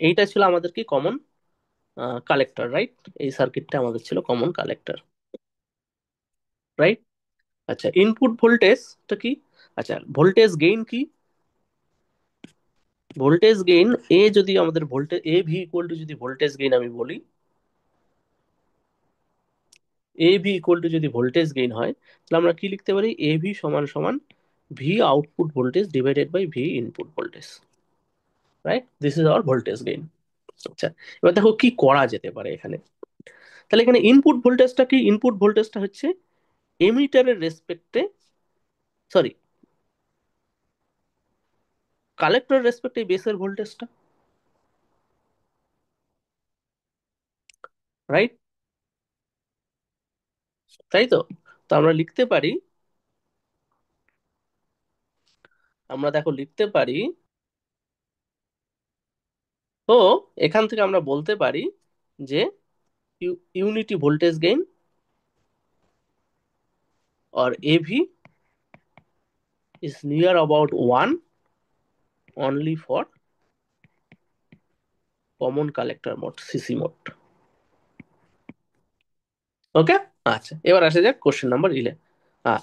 Speaker 1: এইটা ছিল আমাদের কি কমন কালেক্টর, রাইট? এই সার্কিটটা আমাদের ছিল কমন কালেক্টর, রাইট? আচ্ছা, ইনপুট ভোল্টেজটা কি? আচ্ছা, ভোল্টেজ গেইন কি? ভোল্টেজ গেইন এ, যদি আমাদের voltage A V equal to যদি ভোল্টেজ গেইন আমি বলি, এ ভি ইকুয়াল টু যদি ভোল্টেজ গেইন হয়, তাহলে আমরা কি লিখতে পারি? এ ভি সমান সমান V output voltage divided by V input voltage, right? This is our voltage gain. আচ্ছা, এবার দেখো কি করা যেতে পারে এখানে। তাহলে এখানে ইনপুট ভোল্টেজটা কি? ইনপুট ভোল্টেজটা হচ্ছে এমিটারের রেসপেক্টে, সরি, কালেক্টরের রেসপেক্টে বেসের ভোল্টেজটা, রাইট? তাই তো। তো আমরা লিখতে পারি, আমরা দেখো লিখতে পারি, তো এখান থেকে আমরা বলতে পারি যে unity voltage gain or AV is near about 1 only for common collector mode, CC mode. ওকে। আচ্ছা, এবার আসা যাক কোশ্চেন নাম্বার 11।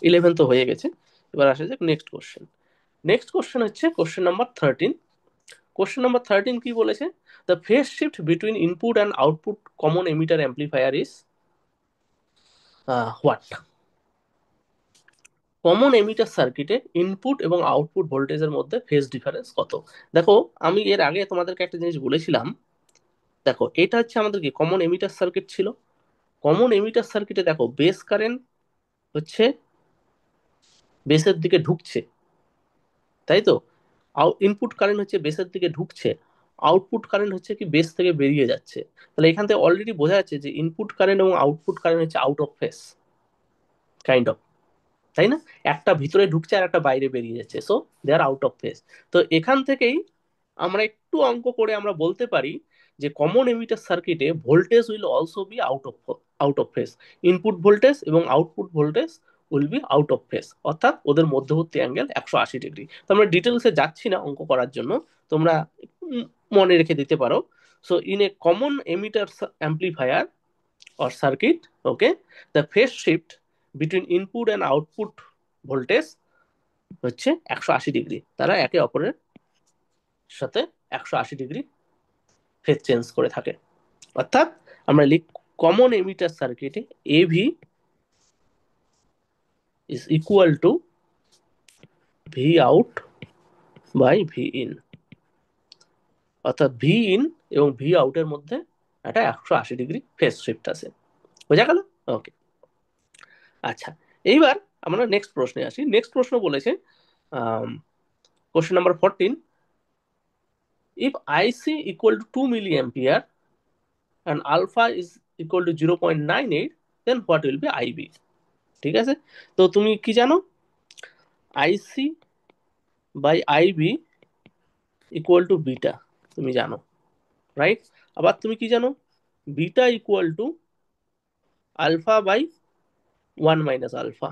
Speaker 1: 11 তো হয়ে গেছে। এবার আসা যাক নেক্সট কোশ্চেন। নেক্সট কোশ্চেন হচ্ছে কোশ্চেন নাম্বার 13। কোশ্চেন নাম্বার 13 কি বলেছে? The phase shift between input and output common emitter amplifier is what? Common emitter সার্কিটে ইনপুট এবং আউটপুট ভোল্টেজের মধ্যে ফেজ ডিফারেন্স কত? দেখো, আমি এর আগে তোমাদেরকে একটা জিনিস বলেছিলাম। দেখো, এটা হচ্ছে আমাদের কি কমন এমিটার সার্কিট ছিল। কমন এমিটার সার্কিটে দেখো, বেস কারেন্ট হচ্ছে বেসের দিকে ঢুকছে, তাই তো। ইনপুট কারেন্ট হচ্ছে বেসের দিকে ঢুকছে, আউটপুট কারেন্ট হচ্ছে কি বেস থেকে বেরিয়ে যাচ্ছে। তাহলে এখান থেকে অলরেডি বোঝা যাচ্ছে যে ইনপুট কারেন্ট এবং আউটপুট কারেন্ট হচ্ছে out of face, kind of, তাই না? একটা ভিতরে ঢুকছে আর একটা বাইরে বেরিয়ে যাচ্ছে, so they are out of phase. তো এখান থেকেই আমরা একটু অঙ্ক করে আমরা বলতে পারি যে কমন এমিটার সার্কিটে voltage will also be out of phase. Input voltage এবং output voltage will be out of phase, অর্থাৎ ওদের মধ্যবর্তী অ্যাঙ্গেল 180 ডিগ্রি। তো আমরা ডিটেলসে যাচ্ছি না অঙ্ক করার জন্য, তোমরা মনে রেখে দিতে পারো। So in a common emitter amplifier or circuit, okay, the phase shift between input and output voltage হচ্ছে 180 ডিগ্রি। তারা একে অপরের সাথে 180 ডিগ্রি ফেজ চেঞ্জ করে থাকে। অর্থাৎ আমরা লিখ, কমন এমিটার সার্কিটে AV is equal to V out by V in. অর্থাৎ ভি ইন এবং ভি আউটের মধ্যে একটা 180 ডিগ্রি ফেজ শিফট আছে। বোঝা গেল? ওকে। আচ্ছা, এইবার আমরা নেক্সট প্রশ্নে আসি। নেক্সট প্রশ্ন বলেছে, question number 14, if IC equal to 2 milliampere and alpha is equal to 0.98, then what will be IB? ঠিক আছে, তো তুমি কি জানো? IC by IB equal to beta, তুমি জানো, রাইট? আবার তুমি কি জানো? Beta equal to alpha by 1 - alpha.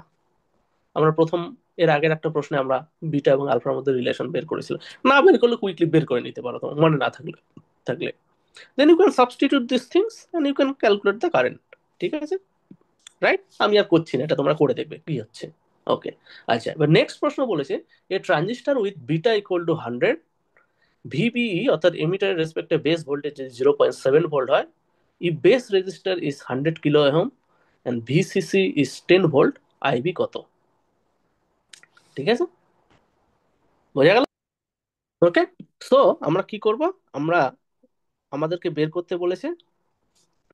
Speaker 1: আমরা প্রথম, এর আগের একটা প্রশ্নে আমরা বিটা এবং আলফার মধ্যে রিলেশন বের করেছিলাম। না বের করলে কুইকলি বের করে নিতে পারো, তোমার মনে না থাকলে then you can substitute these things and you can calculate the current। ঠিক আছে, রাইট? আমি আর করছি না, এটা তোমরা করে দেখবে কি হচ্ছে। ওকে। আচ্ছা, এবার নেক্সট প্রশ্ন বলেছে, a transistor with beta equal to 100, V B E অর্থাৎ এমিটারের রেসপেক্টে বেস ভোল্টেজ যদি 0.7 ভোল্ট হয়, if base resistor is 100 kilo ohm and V C C is 10 volt, I B কত? ঠিক আছে, বোঝা গেল? ওকে। সো আমরা কি করব? আমরা, আমাদেরকে বের করতে বলেছে,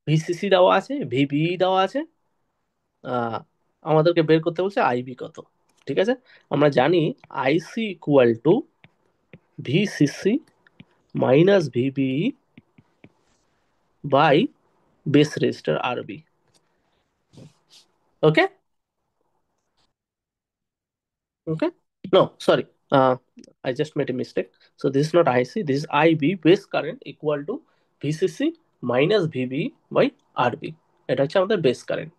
Speaker 1: ভিসিসি দেওয়া আছে, ভিবিই দেওয়া আছে, আহ, আমাদেরকে বের করতে বলছে আইবি কত। ঠিক আছে, আমরা জানি I C equal to V C C minus VBE by base resistor RB. Okay. Okay. No, sorry. I just made a mistake. So this is not IC. This is IB base current equal to VCC minus VB by RB. এটা হচ্ছে আমাদের base current.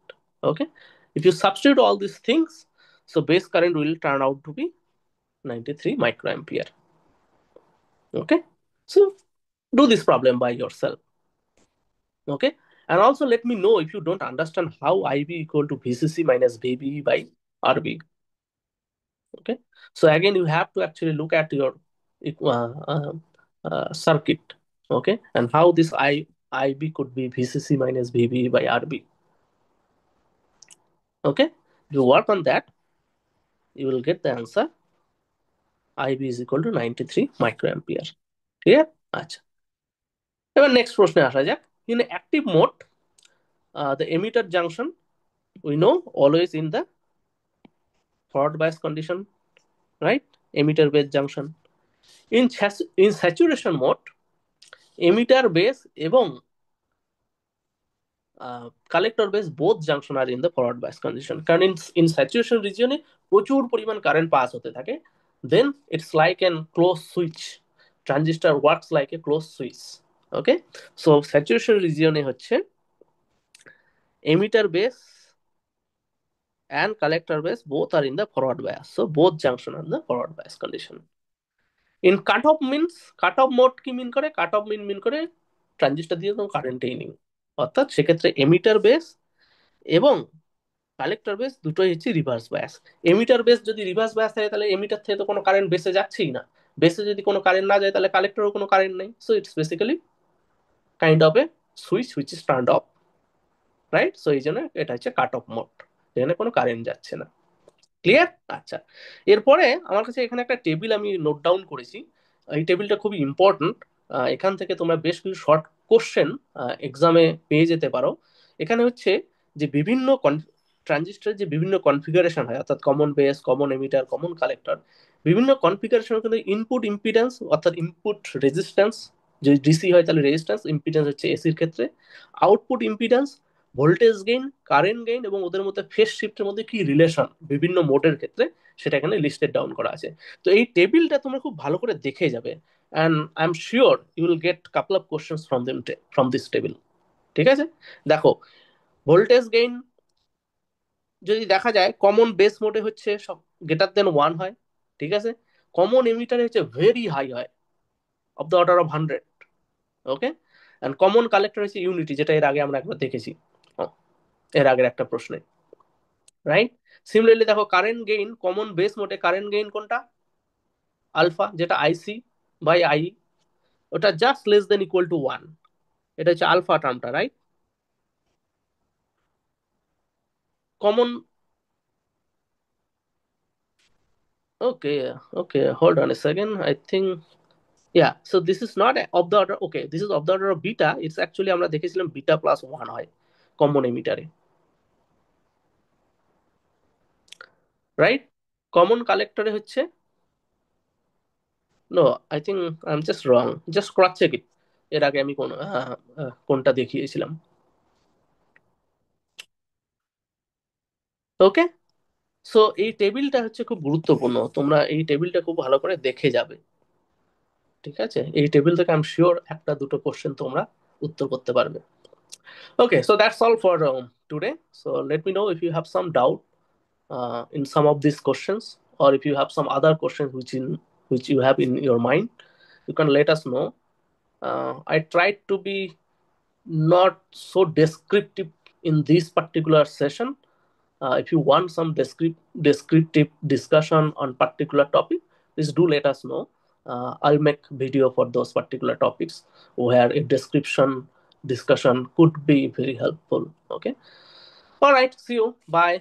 Speaker 1: Okay. If you substitute all these things, so base current will turn out to be 93 microampere. Okay. So do this problem by yourself. Okay. And also let me know if you don't understand how IB equal to VCC minus VB by RB. Okay, so again you have to actually look at your circuit. Okay, and how this IB could be VCC minus VB by RB. Okay, if you work on that, you will get the answer. IB is equal to 93 microampere. Clear? আচ্ছা, এবার next প্রশ্নে আসা যাক। In active mode, the emitter junction we know always in the forward bias condition, right? Emitter base junction. In saturation mode, emitter base এবং collector base both junction are in the forward bias condition, কারণ in saturation রিজিয়নে প্রচুর পরিমাণ current pass হতে থাকে, then it's like an close switch, transistor works like a close switch. Okay, so saturation রিজিয়নে হচ্ছে emitter base and collector base both are in the forward bias, so both junction are in the forward bias condition. In cut off means, cut off mode কি মিন করে, cut off মিন করে transistor দিয়ে কোনো কারেন্টই নেই, অর্থাৎ সেক্ষেত্রে এমিটার বেস এবং collector base দুটোই হচ্ছে রিভার্স বায়াস। এমিটার বেস যদি রিভার্স বায়াস থাকে তাহলে এমিটার থেকে তো কোনো কারেন্ট বেসে যাচ্ছেই না, বেসে যদি কোনো কারেন্ট না যায় তাহলে কালেক্টরও কোনো কারেন্ট নেই, so it's basically kind of A switch which is turned of, right? So এই জন্য এটা হচ্ছে কাট অফ মোড, যেখানে কোনো কারেন্ট যাচ্ছে না। ক্লিয়ার? আচ্ছা, এরপরে আমার কাছে এখানে একটা টেবিল আমি নোট ডাউন করেছি, এই টেবিলটা খুবই ইম্পর্টেন্ট, এখান থেকে তোমরা বেশ কিছু শর্ট কোশ্চেন এক্সামে পেয়ে যেতে পারো। এখানে হচ্ছে যে বিভিন্ন ট্রানজিস্টরের যে বিভিন্ন কনফিগারেশন হয়, অর্থাৎ common base, common emitter, common collector, বিভিন্ন কনফিগারেশনের কিন্তু ইনপুট ইম্পিডেন্স অর্থাৎ ইনপুট রেজিস্ট্যান্স, যদি ডিসি হয় তাহলে রেজিস্ট্যান্স, ইম্পিডেন্স হচ্ছে এসির ক্ষেত্রে, output impedance, voltage gain, current gain এবং ওদের মধ্যে ফেজ শিফটের মধ্যে কি রিলেশন বিভিন্ন মোডের ক্ষেত্রে, সেটা এখানে লিস্টেড ডাউন করা আছে। তো এই টেবিলটা তোমরা খুব ভালো করে দেখে যাবে, and I am sure you will get couple of questions from this table. ঠিক আছে, দেখো ভোল্টেজ গেইন যদি দেখা যায় কমন বেস মোডে হচ্ছে সব গ্রেটার দেন 1 হয়, ঠিক আছে, কমন এমিটারে হচ্ছে ভেরি হাই হয়, of the order of 100। Okay, and common collector হচ্ছে ইউনিটি, যেটা এর আগে আমরা একবার দেখেছি এর আগের একটা প্রশ্নে, রাইট? সিমিলারলি দেখো কারেন্ট গেইন, কমন বেস মোডে কারেন্ট গেইন কোনটা, আলফা, যেটা আইসি বাই আই, ওটা just less than equal to 1, এটা হচ্ছে আলফা টার্মটা, right? Common, okay, okay, hold on a second, I think, yeah, so this is not of the order, okay, this is of the order of beta, it's actually আমরা দেখেছিলাম beta plus 1 হয় common এমিটারে, right? Common কালেক্টরে হচ্ছে, no, I think I am just wrong, just cross check it, এর আগে আমি কোনটা দেখিয়েছিলাম। ওকে, সো এই টেবিলটা হচ্ছে খুব গুরুত্বপূর্ণ, তোমরা এই টেবিলটা খুব ভালো করে দেখে যাবে। ঠিক আছে, এই টেবিল থেকে আই এম শিওর একটা দুটো কোশ্চেন তোমরা উত্তর করতে পারবে। ওকে, so that's all for today. So let me know if you have some doubt in some of these questions, or if you have some other questions which you have in your mind, you can let us know. I tried to be not so descriptive in this particular session. If you want some descriptive discussion on particular topic, please do let us know. I'll make video for those particular topics where a description discussion could be very helpful. Okay, all right, see you, bye.